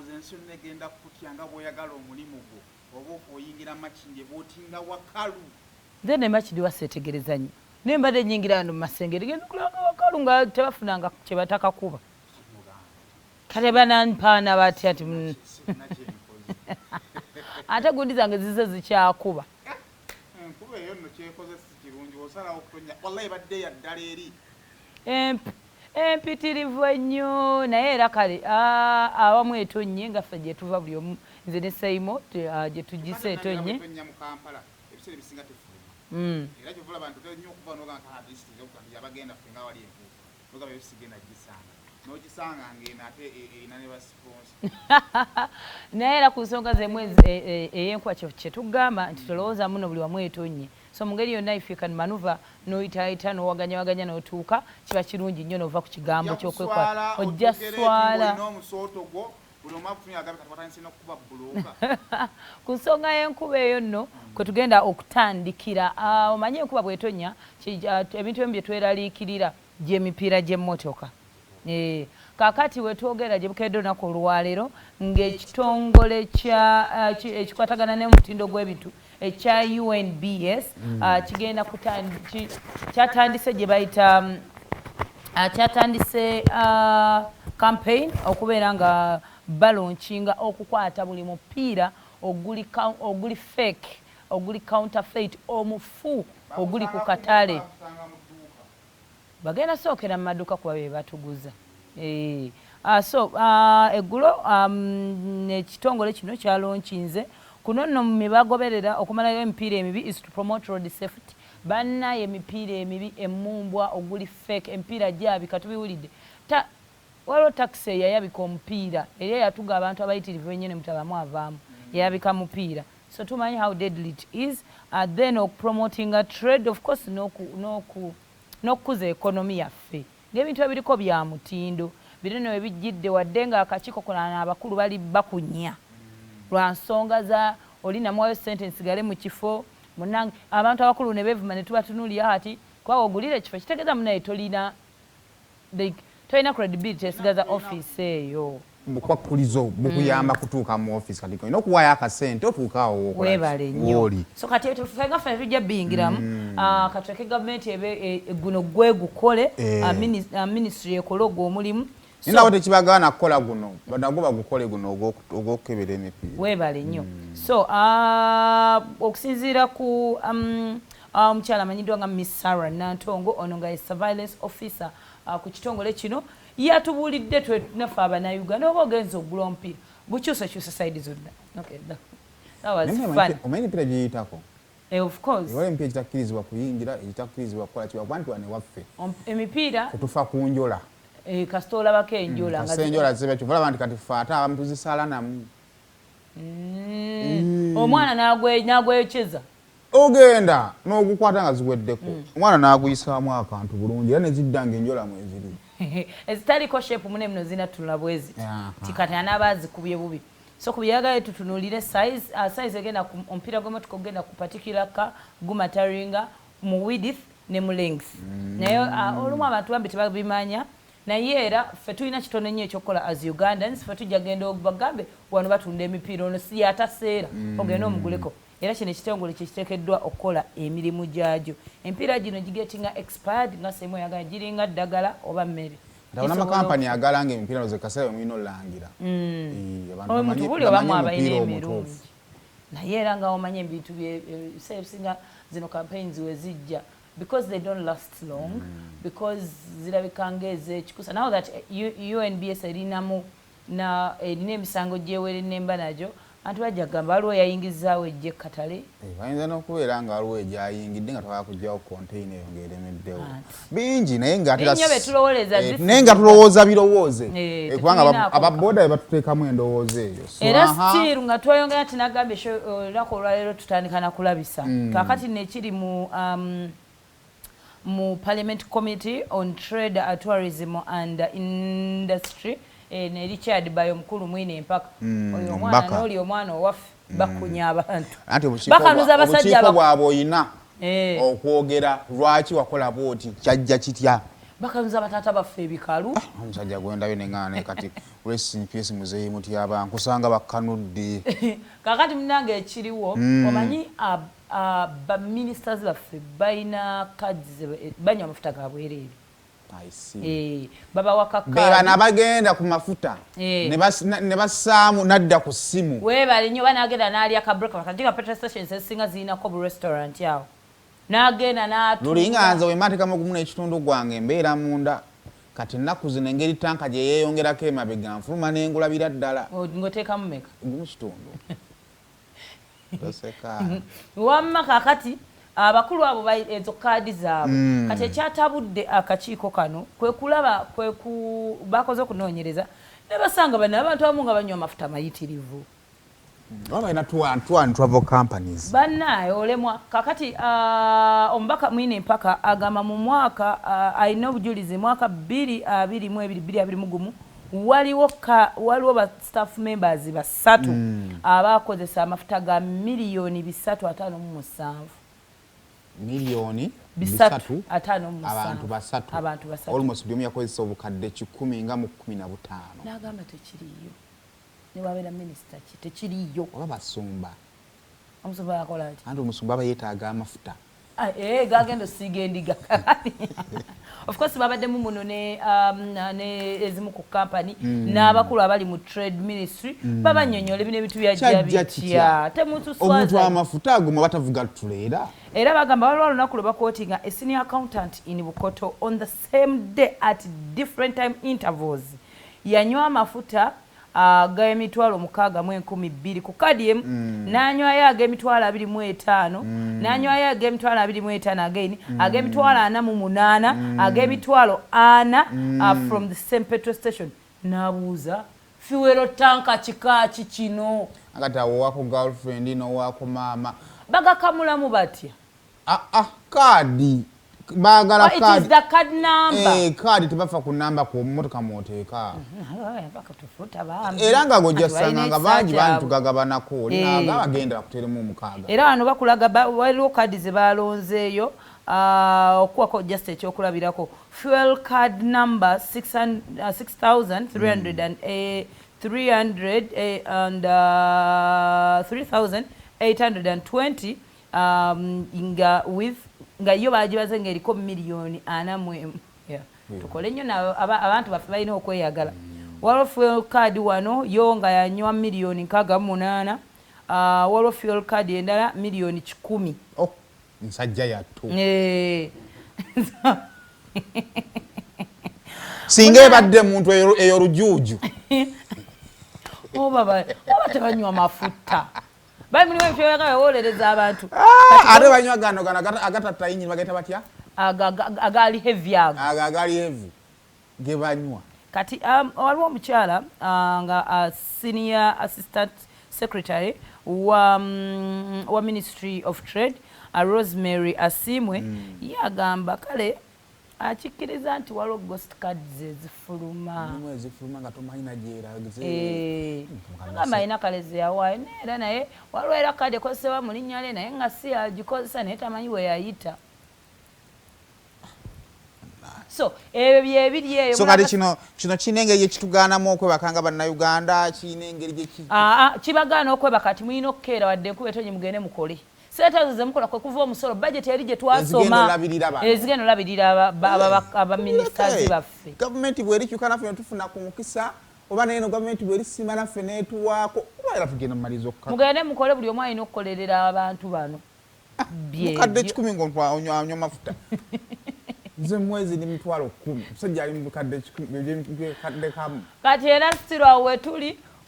olowooza ensi yonna egenda kukutyanga bw'oyagala omulimu gwo oba oyingira makindye bw'otinga wakalu nze ne makindye waseetegereza nnyo naye mbadde nnyingira wano mu masengere genda okulanga wakalu nga tebafunanga kye batakakuba kale banampaana batya ati ate gundi zange zize zikyakuba enkuba eyo nno kyekoze si kirungi osalawo okutonya wallahi badde ya ddala eri empitirivu ennyo naye era kale awamu etonnye nga ffe gye tuva buli omu nze ne Saimo gye tugisa etonnye mu Kampala ebiseera ebisinga tefuluma era kyovula abantu nnyo okuva n'oga nka disitulikiti okutanti yabagenda ffe nga wali entuufu n'ogaba ebisigenda gisanga n'ogisanga ng'eno ate erina ne basiponsa naye era ku nsonga z'emu ey'enkuba kye tugamba nti tolowooza muno buli wamu etonnye so mu ngeri yonna if you can maneuver n'oyitaayita n'owaganyawaganya n'otuuka kiba kirungi nnyo n'ova ku kigambo ky'okwekwata ojja swala ku nsonga y'enkuba eyo nno kwe tugenda okutandikira omanye enkuba bw'etonnya ebintu ebimu bye tweraliikirira gy'emipiira gy'emmotoka kaakati wetwogera gye bukedde olunaku olwaleero ng'ekitongole ekikwatagana n'omutindo gw'ebintu ekya UNBS kigenda kyatandise gye bayita kyatandise campaign okubeera nga balonkinga okukwata buli mupiira oguli fake oguli counterfeit omufu oguli ku katale bagenda sookera mu maduuka kuba be batuguza eggulo ekitongole kino kyalonkinze kuno nno mwebagoberera okumalayo emipiira emibi is to promote road safety bannaye emipiira emibi emumbwa oguli fake emipiira gyabika tubiwulidde waliwo takisi eyayabika omupiira era yatuga abantu abayitirivu ennyene mutabamu avaamu yayabika mupiira so tumanyi how deadly it is then okupromoting a trade of course n'okukuza ekonomi yaffe ng'ebintu ebiriko bya mutindo birino ebijjidde wadde nga akakiiko kolana abakulu bali bakunya lwa nsonga za olinamuwayo ssente nsigale mu kifo munange abantu abakulu ne beevuma ne tubatunuulira ati kuba ogulira ekifo kitegeeza munaye tolina credibility esigaza office eyo mukwakulizo mukuyamba kutuuka mu office kati olina okuwaayo akasente otuukaawo webale nnyo so kati tufenga ffe tujja biyingiramu katuleke gavumenti guno gwegukole ministry ekole ogwo omulimu ninawo tekibagaana kukola guno nagwo bagukole guno ogwokukebera emipiira webale nnyo so okusinziira ku omukyala amanyiddwa nga Miss Sarah Nantongo ono nga ye surveillance officer ku kitongole kino yatubuulidde naffe abanayuganda oba ogenza ogula omupiira bukyusakyusa saidi zonna omanyi emipiira gyeyitako of course waliwo emipiira egitakkirizibwa kuyingira egitakkirizibwa kukola kiba nti wane waffe emipiira kutufa ku njola kasita olabako enjola enjola zebekyo valaba nti kati fe ate abamu tuzisala namu omwana n'agweyokyeza ogenda n'ogukwata nga ziweddeko omwana n'aguyisaamu akantu bulungi era nezidda nga enjola mweziri ezitaliko shepu mune muno zinatunula bwezi tikati anaaba azikubye bubi so kubyagala tutunuulire size egenda omupiira gw'emmotoka ogenda ku particular ka gumataringa mu width ne mu length naye olumu abantu bambi tebabimanya naye era ffe tulina kitono nnyo ekyokukola as Ugandans ffe tujja genda bagambe wano batunda emipiira ono si yataseera ogenda omuguleko era kino ekitongole kyekiteekeddwa okukola emirimu gyagyo emipiira gino gigetinga expired nga semu yagala giringa ddagala oba mmere ndabona amakampani agalanga emipiira noze kaseera mwino olangira omuntu buli obamu abalina emirungi naye era nga omanye ebintu byebisinga zino campaigns we zijja because they don't last long because zirabika ng'ezekikusa now that UNBS erinamu erina emisango gyewere nemba nagyo antu bajja gamba waliwo yayingizaawo ejje katale bayinza n'okubeera nga waliwo egyayingidde nga twala kugyawo container eyo ng'eremeddewo bingi naye nga tulowooza birowooze kubanga ababoda be batuteekamu endowooza eyo era still nga tweyongera tinagambye olunaku olwaleero tutandika nakulabisa kaakati nekiri mu Parliament Committee on Trade, Tourism and Industry neri chad bayo mukulu mwine empaka oyo mwana n'oli omwana owaffe bakunya abantu bakanuza abasajja bwabo oyina okwogera lwaki wakola bwoti kyajja kitya bakanuza batata baffe ebikalu omusajja gwendayo neŋŋaana kati rest in peace muzeeyi muti abantu kusanga bakkanudde kakati munange ekiriwo omanyi ba ministers baffe balina cards banywa amafuta ga bwereere baba wakakka nabagenda ku mafuta ne basaamu nadda ku ssimu weebale nnyo banagenda n'alya ka breakfast kati ka petrol stations ezisinga zirinako bu restaurant awo n'agenda n'atuula lulinganza we mateekamu gumu n'ekitundu gwange mbeera munda kati ennaku zino engeri tanka gye yeeyongerako emabega nfuluma n'engulabira ddala ng'oteekamu meka gumu kitundu toseka wamma kakati abakulu abo ezo kaadi zaabwe kati ekyatabudde akakiiko kano kwe kulaba bakoze okunoonyereza ne basanga bano abantu abamu nga banywa amafuta mayitirivu balina travel companies bannaye olemwa kakati omubaka mwine empaka agamba mu mwaka alina obujulizi mwaka 2022 waliwo ba staff members basatu abakozesa amafuta ga miliyoni 357 miliyoni 357 abantu basatu almost byomu yakozesa obukadde 10 nga mu 15 n'agamba tekiriyo ne wabeera minisita ki tekiriyo oba basumba omusumba yakola ati anti omusumba aba yeetaaga amafuta gagenda osiiga endiga of course babaddemu muno ne ezimu ku kampani n'abakulu abali mu trade ministry babanyonyola bino ebintu byajja bitya omuntu amafuta aguma batavuga tuleera era bagamba waliwo olunaku lwe bakwotinga a senior accountant in Bukoto on the same day at different time intervals yanywa amafuta ag'emitwalo 6,200 ku kadi emu n'anywayo ag'emitwalo 25 n'anywayo ag'emitwalo 25 again ag'emitwalo 48 ag'emitwalo 4 from the same petrol station n'abuuza fuel tanka kikaaki kino akati awo wako girlfriend n'owako maama bagakamulamu batya kaadi bagala kaadi it is the card number kaadi tebafa ku namba ku mmotoka mwoteeka bakatufuta bambi era nga gojja sanga nga bangi tugagabanako naga bagenda kuteremu omukaaga era wano bakulaga waliwo kaadi ze balonzeeyo okuwako just ekyokulabirako fuel card number 3,820 nga yo bagibaze ng'eriko miliyoni 4 tukole nnyo abantu baffe balina okweyagala waliwo fuel card wano yo nga yanywa miliyoni 68 waliwo fuel card endala miliyoni 10 nsajja yattu singa ebadde muntu eyo lujuuju oba tebanywa mafuta bali mulimu ebifyoyaga bewolereza abantu ate banywa gano agatatta yinyini bagayita batya agali heavy agali heavy ge banywa kati waliwo omukyala nga senior assistant secretary wa ministry of trade Rosemary Asimwe yagamba kale akikkiriza nti waliwo ghost cards ezifuluma nga tomanyi nagyeragize agamba alina kale zeyawaayo era naye waliwo era kadi ekozesebwa mu linnya lye naye nga si agikozesa naye tamanyi we yayita so ebyo byebiri eyo so kati kino kirina engeri ekitugaanamu okwebakanga bannayuganda kirina engeri kibagaana okwebaka kati mulina okukeera wadde enkuba etonyi mugende mukole sente zemukola kwe kuva omusolo budget yali gye twasoma ezigenda olabirira abaministers baffe gavumenti bwerikyuka naffe netufuna ku mukisa oba naye no gavumenti bwerisima naffe netuwaako kuba era tugenda mumaliza okukaka mugende mukole buli omu alina okukolerera abantu bano mukadde 10 ng'onywa mafuta nze mwezi ni 10,000 musajja ali mu bukadde 10 kamu kati era sitiro awo wetuli